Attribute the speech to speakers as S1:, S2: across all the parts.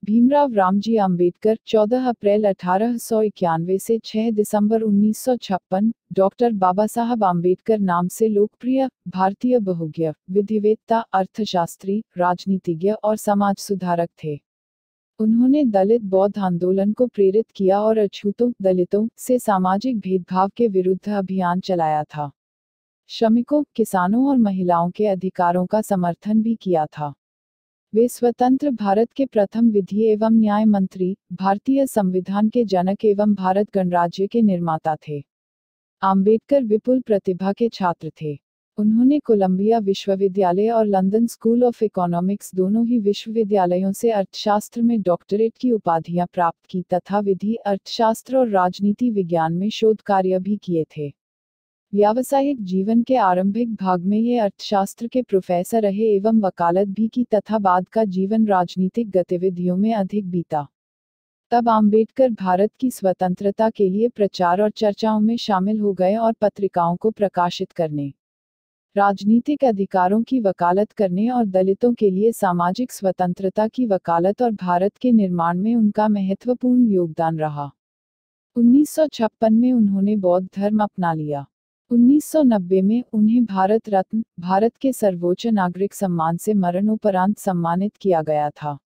S1: भीमराव रामजी आम्बेडकर 14 अप्रैल 1891 से 6 दिसंबर 1956, डॉक्टर बाबा साहब आम्बेडकर नाम से लोकप्रिय भारतीय बहुज्ञ, विधिवेत्ता, अर्थशास्त्री, राजनीतिज्ञ और समाज सुधारक थे। उन्होंने दलित बौद्ध आंदोलन को प्रेरित किया और अछूतों, दलितों से सामाजिक भेदभाव के विरुद्ध अभियान चलाया था। श्रमिकों, किसानों और महिलाओं के अधिकारों का समर्थन भी किया था। वे स्वतंत्र भारत के प्रथम विधि एवं न्याय मंत्री, भारतीय संविधान के जनक एवं भारत गणराज्य के निर्माता थे। आम्बेडकर विपुल प्रतिभा के छात्र थे। उन्होंने कोलंबिया विश्वविद्यालय और लंदन स्कूल ऑफ इकोनॉमिक्स दोनों ही विश्वविद्यालयों से अर्थशास्त्र में डॉक्टरेट की उपाधियां प्राप्त की तथा विधि, अर्थशास्त्र और राजनीति विज्ञान में शोध कार्य भी किए थे। व्यावसायिक जीवन के आरंभिक भाग में ये अर्थशास्त्र के प्रोफेसर रहे एवं वकालत भी की तथा बाद का जीवन राजनीतिक गतिविधियों में अधिक बीता। तब आम्बेडकर भारत की स्वतंत्रता के लिए प्रचार और चर्चाओं में शामिल हो गए और पत्रिकाओं को प्रकाशित करने, राजनीतिक अधिकारों की वकालत करने और दलितों के लिए सामाजिक स्वतंत्रता की वकालत और भारत के निर्माण में उनका महत्वपूर्ण योगदान रहा। 1956 में उन्होंने बौद्ध धर्म अपना लिया। 1990 में उन्हें भारत रत्न, भारत के सर्वोच्च नागरिक सम्मान से मरणोपरांत सम्मानित किया गया था।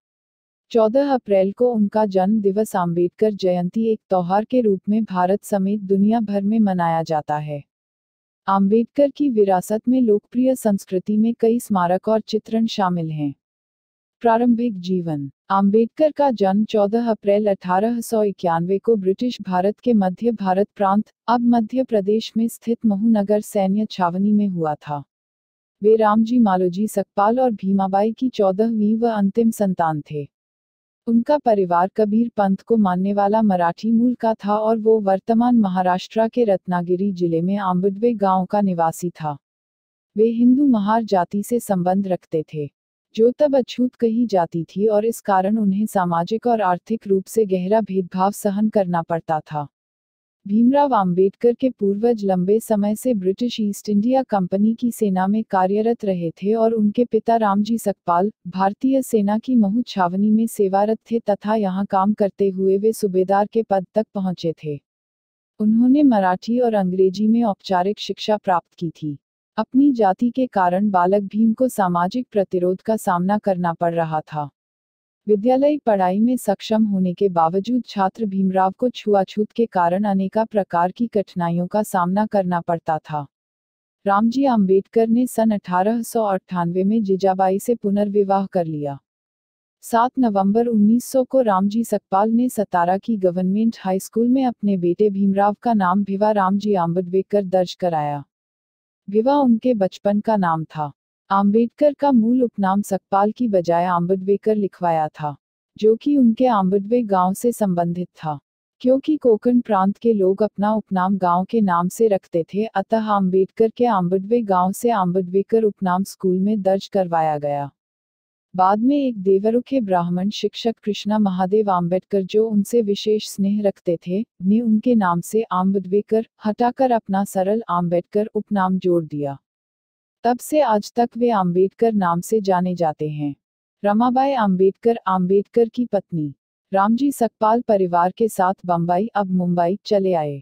S1: 14 अप्रैल को उनका जन्म दिवस आम्बेडकर जयंती एक त्योहार के रूप में भारत समेत दुनिया भर में मनाया जाता है। आम्बेडकर की विरासत में लोकप्रिय संस्कृति में कई स्मारक और चित्रण शामिल हैं। प्रारंभिक जीवन। आम्बेडकर का जन्म 14 अप्रैल 1891 को ब्रिटिश भारत के मध्य भारत प्रांत, अब मध्य प्रदेश में स्थित महू नगर सैन्य छावनी में हुआ था। वे रामजी मालोजी सकपाल और भीमाबाई की 14वीं व अंतिम संतान थे। उनका परिवार कबीर पंथ को मानने वाला मराठी मूल का था और वो वर्तमान महाराष्ट्र के रत्नागिरी जिले में आंबडवे गांव का निवासी था। वे हिंदू महार जाति से संबंध रखते थे, जो तब अछूत कही जाती थी और इस कारण उन्हें सामाजिक और आर्थिक रूप से गहरा भेदभाव सहन करना पड़ता था। भीमराव आम्बेडकर के पूर्वज लंबे समय से ब्रिटिश ईस्ट इंडिया कंपनी की सेना में कार्यरत रहे थे और उनके पिता रामजी सकपाल भारतीय सेना की महू छावनी में सेवारत थे तथा यहां काम करते हुए वे सूबेदार के पद तक पहुंचे थे। उन्होंने मराठी और अंग्रेजी में औपचारिक शिक्षा प्राप्त की थी। अपनी जाति के कारण बालक भीम को सामाजिक प्रतिरोध का सामना करना पड़ रहा था। विद्यालयी पढ़ाई में सक्षम होने के बावजूद छात्र भीमराव को छुआछूत के कारण अनेका प्रकार की कठिनाइयों का सामना करना पड़ता था। रामजी आम्बेडकर ने सन 1898 में जीजाबाई से पुनर्विवाह कर लिया। 7 नवंबर 1900 को रामजी सकपाल ने सतारा की गवर्नमेंट हाई स्कूल में अपने बेटे भीमराव का नाम भिवा रामजी आम्बेडकर दर्ज कराया। भिवा उनके बचपन का नाम था। आम्बेडकर का मूल उपनाम सकपाल की बजाय आम्बेडकर लिखवाया था, जो कि उनके आम्बेडवे गांव से संबंधित था। क्योंकि कोंकण प्रांत के लोग अपना उपनाम गांव के नाम से रखते थे, अतः आम्बेडकर के आम्बेडवे गांव से आम्बेडकर उपनाम स्कूल में दर्ज करवाया गया। बाद में एक देवरुखे ब्राह्मण शिक्षक कृष्णा महादेव आम्बेडकर, जो उनसे विशेष स्नेह रखते थे, ने उनके नाम से आम्बेडकर हटाकर अपना सरल आम्बेडकर उपनाम जोड़ दिया। तब से आज तक वे आम्बेडकर नाम से जाने जाते हैं। रमाबाई आम्बेडकर, आम्बेडकर की पत्नी। रामजी सकपाल परिवार के साथ बम्बई, अब मुंबई, चले आए।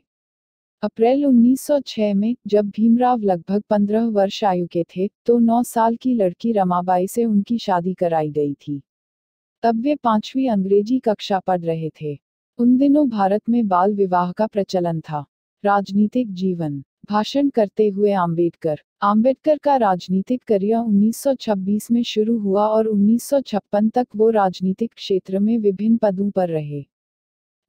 S1: अप्रैल 1906 में, जब भीमराव लगभग 15 वर्ष आयु के थे, तो 9 साल की लड़की रमाबाई से उनकी शादी कराई गई थी। तब वे 5वीं अंग्रेजी कक्षा पढ़ रहे थे। उन दिनों भारत में बाल विवाह का प्रचलन था। राजनीतिक जीवन। भाषण करते हुए आम्बेडकर का राजनीतिक करियर 1926 में शुरू हुआ और 1956 तक वो राजनीतिक क्षेत्र में विभिन्न पदों पर रहे।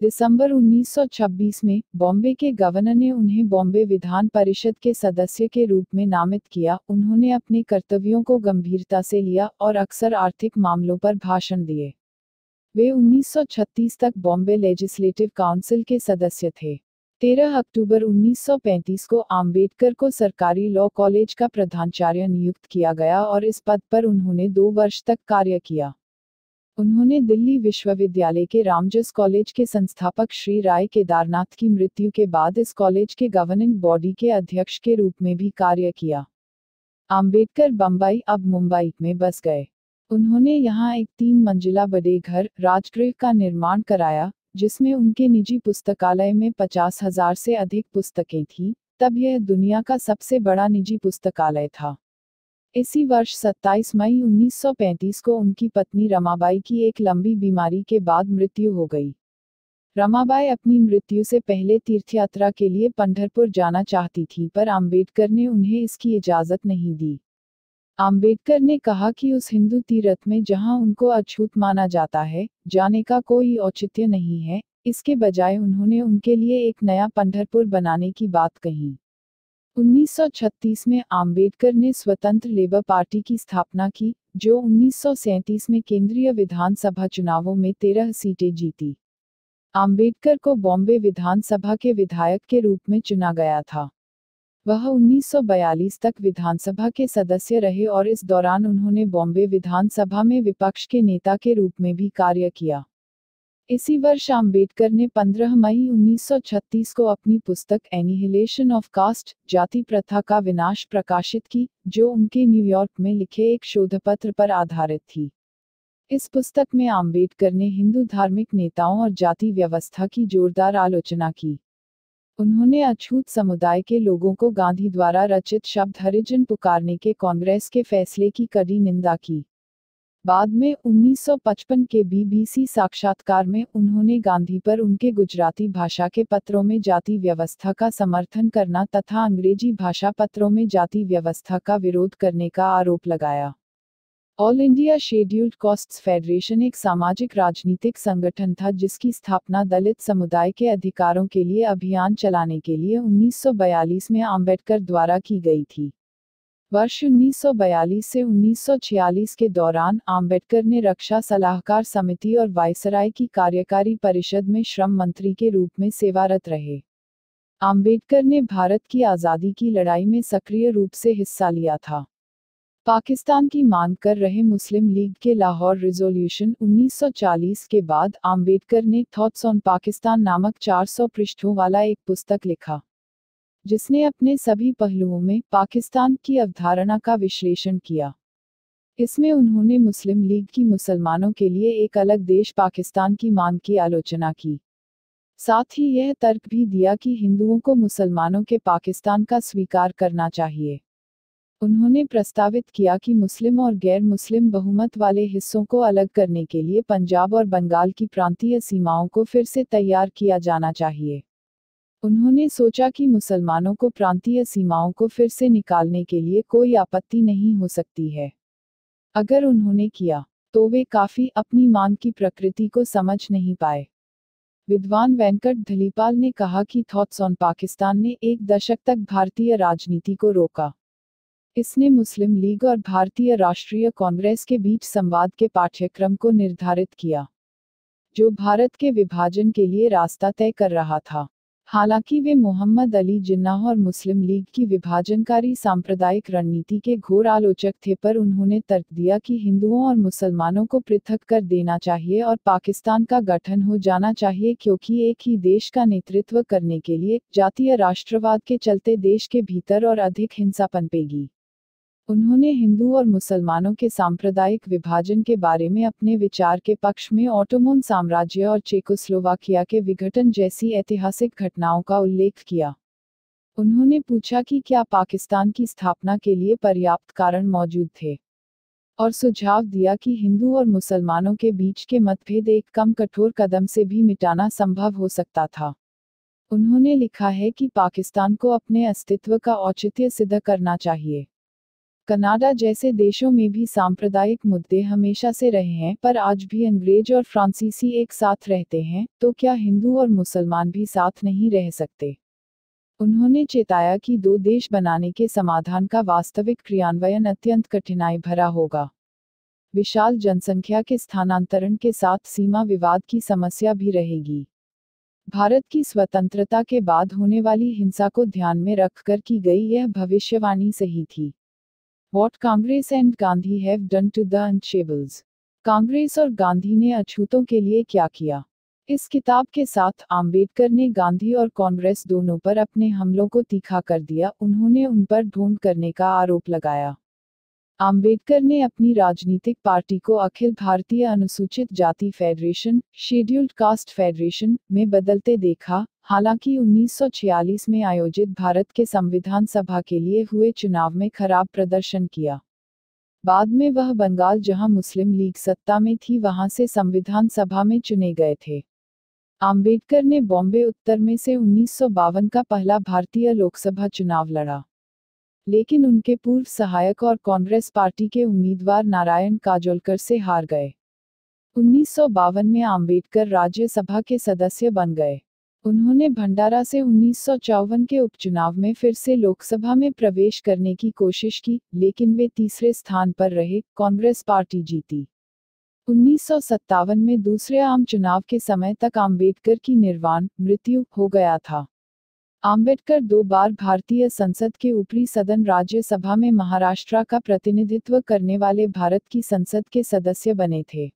S1: दिसंबर 1926 में बॉम्बे के गवर्नर ने उन्हें बॉम्बे विधान परिषद के सदस्य के रूप में नामित किया। उन्होंने अपने कर्तव्यों को गंभीरता से लिया और अक्सर आर्थिक मामलों पर भाषण दिए। वे 1936 तक बॉम्बे लेजिस्लेटिव काउंसिल के सदस्य थे। 13 अक्टूबर 1935 को आम्बेडकर को सरकारी लॉ कॉलेज का प्रधानाचार्य नियुक्त किया गया और इस पद पर उन्होंने 2 वर्ष तक कार्य किया। उन्होंने दिल्ली विश्वविद्यालय के रामजस कॉलेज के संस्थापक श्री राय केदारनाथ की मृत्यु के बाद इस कॉलेज के गवर्निंग बॉडी के अध्यक्ष के रूप में भी कार्य किया। आम्बेडकर बम्बई, अब मुंबई, में बस गए। उन्होंने यहाँ एक 3 मंजिला बड़े घर राजगृह का निर्माण कराया, जिसमें उनके निजी पुस्तकालय में 50,000 से अधिक पुस्तकें थीं। तब यह दुनिया का सबसे बड़ा निजी पुस्तकालय था। इसी वर्ष 27 मई 1935 को उनकी पत्नी रमाबाई की एक लंबी बीमारी के बाद मृत्यु हो गई। रमाबाई अपनी मृत्यु से पहले तीर्थयात्रा के लिए पंढरपुर जाना चाहती थी, पर आम्बेडकर ने उन्हें इसकी इजाजत नहीं दी। आम्बेडकर ने कहा कि उस हिंदू तीर्थ में जहां उनको अछूत माना जाता है, जाने का कोई औचित्य नहीं है। इसके बजाय उन्होंने उनके लिए एक नया पंढरपुर बनाने की बात कही। 1936 में आम्बेडकर ने स्वतंत्र लेबर पार्टी की स्थापना की, जो 1937 में केंद्रीय विधानसभा चुनावों में 13 सीटें जीती। आम्बेडकर को बॉम्बे विधानसभा के विधायक के रूप में चुना गया था। वह 1942 तक विधानसभा के सदस्य रहे और इस दौरान उन्होंने बॉम्बे विधानसभा में विपक्ष के नेता के रूप में भी कार्य किया। इसी वर्ष आम्बेडकर ने 15 मई 1936 को अपनी पुस्तक एनिहिलेशन ऑफ कास्ट, जाति प्रथा का विनाश प्रकाशित की, जो उनके न्यूयॉर्क में लिखे एक शोधपत्र पर आधारित थी। इस पुस्तक में आम्बेडकर ने हिंदू धार्मिक नेताओं और जाति व्यवस्था की जोरदार आलोचना की। उन्होंने अछूत समुदाय के लोगों को गांधी द्वारा रचित शब्द हरिजन पुकारने के कांग्रेस के फैसले की कड़ी निंदा की। बाद में 1955 के बीबीसी साक्षात्कार में उन्होंने गांधी पर उनके गुजराती भाषा के पत्रों में जाति व्यवस्था का समर्थन करना तथा अंग्रेजी भाषा पत्रों में जाति व्यवस्था का विरोध करने का आरोप लगाया। All India scheduled castes federation एक सामाजिक राजनीतिक संगठन था, जिसकी स्थापना दलित समुदाय के अधिकारों के लिए अभियान चलाने के लिए 1942 में आम्बेडकर द्वारा की गई थी। वर्ष 1942 से 1946 के दौरान आम्बेडकर ने रक्षा सलाहकार समिति और वायसराय की कार्यकारी परिषद में श्रम मंत्री के रूप में सेवारत रहे। आम्बेडकर ने भारत की आज़ादी की लड़ाई में सक्रिय रूप से हिस्सा लिया था। पाकिस्तान की मांग कर रहे मुस्लिम लीग के लाहौर रिजोल्यूशन 1940 के बाद आम्बेडकर ने थॉट्स ऑन पाकिस्तान नामक 400 पृष्ठों वाला एक पुस्तक लिखा, जिसने अपने सभी पहलुओं में पाकिस्तान की अवधारणा का विश्लेषण किया। इसमें उन्होंने मुस्लिम लीग की मुसलमानों के लिए एक अलग देश पाकिस्तान की मांग की आलोचना की। साथ ही यह तर्क भी दिया कि हिंदुओं को मुसलमानों के पाकिस्तान का स्वीकार करना चाहिए। उन्होंने प्रस्तावित किया कि मुस्लिम और गैर मुस्लिम बहुमत वाले हिस्सों को अलग करने के लिए पंजाब और बंगाल की प्रांतीय सीमाओं को फिर से तैयार किया जाना चाहिए। उन्होंने सोचा कि मुसलमानों को प्रांतीय सीमाओं को फिर से निकालने के लिए कोई आपत्ति नहीं हो सकती है। अगर उन्होंने किया, तो वे काफी अपनी मांग की प्रकृति को समझ नहीं पाए। विद्वान वेंकट धलीपाल ने कहा कि थॉट्स ऑन पाकिस्तान ने एक दशक तक भारतीय राजनीति को रोका। इसने मुस्लिम लीग और भारतीय राष्ट्रीय कांग्रेस के बीच संवाद के पाठ्यक्रम को निर्धारित किया, जो भारत के विभाजन के लिए रास्ता तय कर रहा था। हालांकि वे मोहम्मद अली जिन्नाह और मुस्लिम लीग की विभाजनकारी सांप्रदायिक रणनीति के घोर आलोचक थे, पर उन्होंने तर्क दिया कि हिंदुओं और मुसलमानों को पृथक कर देना चाहिए और पाकिस्तान का गठन हो जाना चाहिए, क्योंकि एक ही देश का नेतृत्व करने के लिए जातीय राष्ट्रवाद के चलते देश के भीतर और अधिक हिंसा पनपेगी। उन्होंने हिंदू और मुसलमानों के सांप्रदायिक विभाजन के बारे में अपने विचार के पक्ष में ऑटोमन साम्राज्य और चेकोस्लोवाकिया के विघटन जैसी ऐतिहासिक घटनाओं का उल्लेख किया। उन्होंने पूछा कि क्या पाकिस्तान की स्थापना के लिए पर्याप्त कारण मौजूद थे, और सुझाव दिया कि हिंदू और मुसलमानों के बीच के मतभेद एक कम कठोर कदम से भी मिटाना संभव हो सकता था। उन्होंने लिखा है कि पाकिस्तान को अपने अस्तित्व का औचित्य सिद्ध करना चाहिए। कनाडा जैसे देशों में भी सांप्रदायिक मुद्दे हमेशा से रहे हैं, पर आज भी अंग्रेज और फ्रांसीसी एक साथ रहते हैं, तो क्या हिंदू और मुसलमान भी साथ नहीं रह सकते? उन्होंने चेताया कि दो देश बनाने के समाधान का वास्तविक क्रियान्वयन अत्यंत कठिनाई भरा होगा। विशाल जनसंख्या के स्थानांतरण के साथ सीमा विवाद की समस्या भी रहेगी। भारत की स्वतंत्रता के बाद होने वाली हिंसा को ध्यान में रखकर की गई यह भविष्यवाणी सही थी। What Congress and Gandhi have done to the untouchables. Congress और गांधी ने अछूतों के लिए क्या किया? इस किताब के साथ आम्बेडकर ने गांधी और कांग्रेस दोनों पर अपने हमलों को तीखा कर दिया। उन्होंने उन पर ढोंग करने का आरोप लगाया। आम्बेडकर ने अपनी राजनीतिक पार्टी को अखिल भारतीय अनुसूचित जाति फेडरेशन, शेड्यूल्ड कास्ट फेडरेशन, में बदलते देखा। हालांकि 1946 में आयोजित भारत के संविधान सभा के लिए हुए चुनाव में खराब प्रदर्शन किया। बाद में वह बंगाल, जहां मुस्लिम लीग सत्ता में थी, वहां से संविधान सभा में चुने गए थे। आम्बेडकर ने बॉम्बे उत्तर में से 1952 का पहला भारतीय लोकसभा चुनाव लड़ा, लेकिन उनके पूर्व सहायक और कांग्रेस पार्टी के उम्मीदवार नारायण काजोलकर से हार गए। 1952 में आम्बेडकर राज्यसभा के सदस्य बन गए। उन्होंने भंडारा से 1954 के उपचुनाव में फिर से लोकसभा में प्रवेश करने की कोशिश की, लेकिन वे तीसरे स्थान पर रहे। कांग्रेस पार्टी जीती। 1957 में दूसरे आम चुनाव के समय तक आम्बेडकर की निर्वाण मृत्यु हो गया था। आम्बेडकर 2 बार भारतीय संसद के ऊपरी सदन राज्यसभा में महाराष्ट्र का प्रतिनिधित्व करने वाले भारत की संसद के सदस्य बने थे।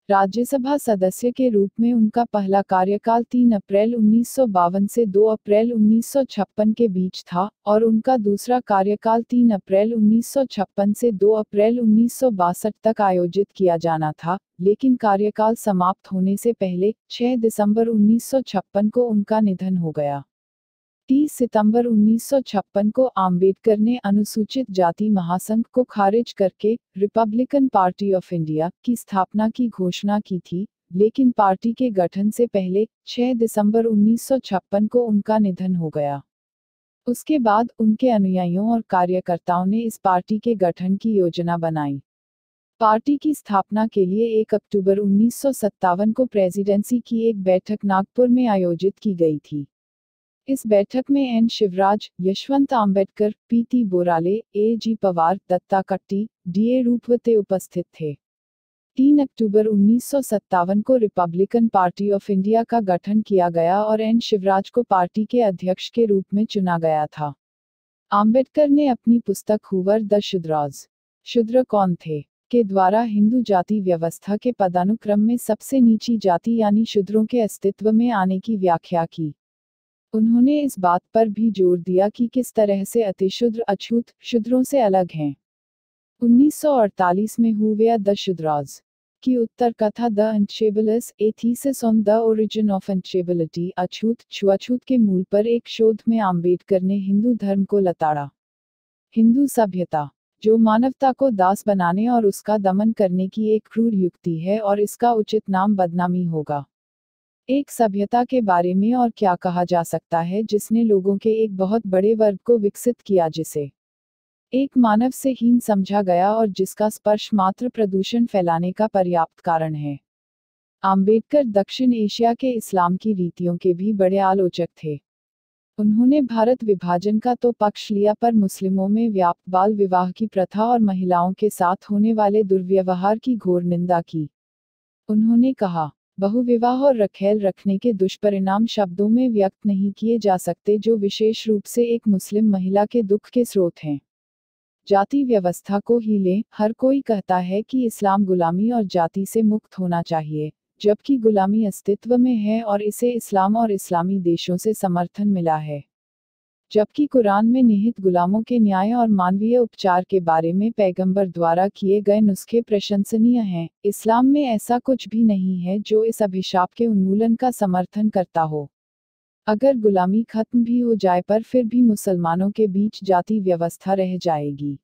S1: राज्यसभा सदस्य के रूप में उनका पहला कार्यकाल 3 अप्रैल 1952 से 2 अप्रैल 1956 के बीच था, और उनका दूसरा कार्यकाल 3 अप्रैल 1956 से 2 अप्रैल 1962 तक आयोजित किया जाना था, लेकिन कार्यकाल समाप्त होने से पहले 6 दिसंबर 1956 को उनका निधन हो गया। 30 सितंबर 1956 को आम्बेडकर ने अनुसूचित जाति महासंघ को खारिज करके रिपब्लिकन पार्टी ऑफ इंडिया की स्थापना की घोषणा की थी, लेकिन पार्टी के गठन से पहले 6 दिसंबर 1956 को उनका निधन हो गया। उसके बाद उनके अनुयायियों और कार्यकर्ताओं ने इस पार्टी के गठन की योजना बनाई। पार्टी की स्थापना के लिए 1 अक्टूबर 1957 को प्रेसिडेंसी की एक बैठक नागपुर में आयोजित की गई थी। इस बैठक में एन शिवराज, यशवंत आम्बेडकर, पीटी बोराले, ए जी पवार, दत्ता कट्टी, डीए रूपवते उपस्थित थे। 3 अक्टूबर 1957 को रिपब्लिकन पार्टी ऑफ इंडिया का गठन किया गया और एन शिवराज को पार्टी के अध्यक्ष के रूप में चुना गया था। आम्बेडकर ने अपनी पुस्तक हूवर द शूद्रास, शूद्र कौन थे, के द्वारा हिंदू जाति व्यवस्था के पदानुक्रम में सबसे नीची जाति यानी शूद्रों के अस्तित्व में आने की व्याख्या की। उन्होंने इस बात पर भी जोर दिया कि किस तरह से अतिशूद्र अछूत शूद्रों से अलग हैं। 1948 में हूवर द शूद्रास की उत्तर कथा the untouchables, a thesis on the origin of untouchability, अछूत छुआछूत के मूल पर एक शोध में आम्बेडकर ने हिंदू धर्म को लताड़ा। हिंदू सभ्यता, जो मानवता को दास बनाने और उसका दमन करने की एक क्रूर युक्ति है, और इसका उचित नाम बदनामी होगा। एक सभ्यता के बारे में और क्या कहा जा सकता है जिसने लोगों के एक बहुत बड़े वर्ग को विकसित किया, जिसे एक मानव से हीन समझा गया और जिसका स्पर्श मात्र प्रदूषण फैलाने का पर्याप्त कारण है। आम्बेडकर दक्षिण एशिया के इस्लाम की रीतियों के भी बड़े आलोचक थे। उन्होंने भारत विभाजन का तो पक्ष लिया, पर मुस्लिमों में व्याप्त बाल विवाह की प्रथा और महिलाओं के साथ होने वाले दुर्व्यवहार की घोर निंदा की। उन्होंने कहा, बहुविवाह और रखेल रखने के दुष्परिणाम शब्दों में व्यक्त नहीं किए जा सकते, जो विशेष रूप से एक मुस्लिम महिला के दुख के स्रोत हैं। जाति व्यवस्था को ही लें, हर कोई कहता है कि इस्लाम गुलामी और जाति से मुक्त होना चाहिए, जबकि गुलामी अस्तित्व में है और इसे इस्लाम और इस्लामी देशों से समर्थन मिला है। जबकि कुरान में निहित गुलामों के न्याय और मानवीय उपचार के बारे में पैगंबर द्वारा किए गए नुस्खे प्रशंसनीय हैं, इस्लाम में ऐसा कुछ भी नहीं है जो इस अभिशाप के उन्मूलन का समर्थन करता हो। अगर गुलामी खत्म भी हो जाए, पर फिर भी मुसलमानों के बीच जाति व्यवस्था रह जाएगी।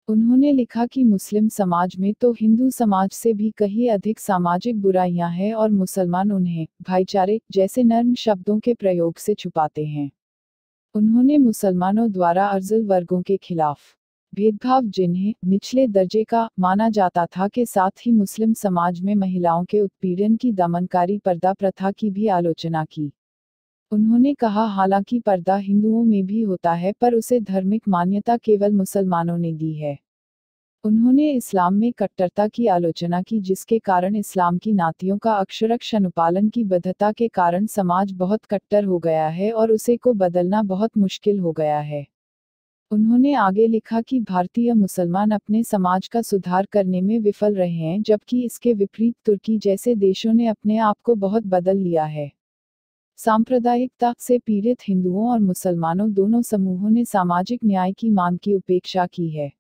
S1: उन्होंने लिखा कि मुस्लिम समाज में तो हिंदू समाज से भी कहीं अधिक सामाजिक बुराइयां हैं, और मुसलमान उन्हें भाईचारे जैसे नर्म शब्दों के प्रयोग से छुपाते हैं। उन्होंने मुसलमानों द्वारा अर्जुल वर्गों के खिलाफ भेदभाव, जिन्हें निचले दर्जे का माना जाता था, के साथ ही मुस्लिम समाज में महिलाओं के उत्पीड़न की दमनकारी पर्दा प्रथा की भी आलोचना की। उन्होंने कहा, हालांकि पर्दा हिंदुओं में भी होता है, पर उसे धार्मिक मान्यता केवल मुसलमानों ने दी है। उन्होंने इस्लाम में कट्टरता की आलोचना की, जिसके कारण इस्लाम की नातियों का अक्षरश अनुपालन की बद्धता के कारण समाज बहुत कट्टर हो गया है और उसे को बदलना बहुत मुश्किल हो गया है। उन्होंने आगे लिखा कि भारतीय मुसलमान अपने समाज का सुधार करने में विफल रहे हैं, जबकि इसके विपरीत तुर्की जैसे देशों ने अपने आप को बहुत बदल लिया है। सांप्रदायिकता से पीड़ित हिंदुओं और मुसलमानों दोनों समूहों ने सामाजिक न्याय की मांग की उपेक्षा की है।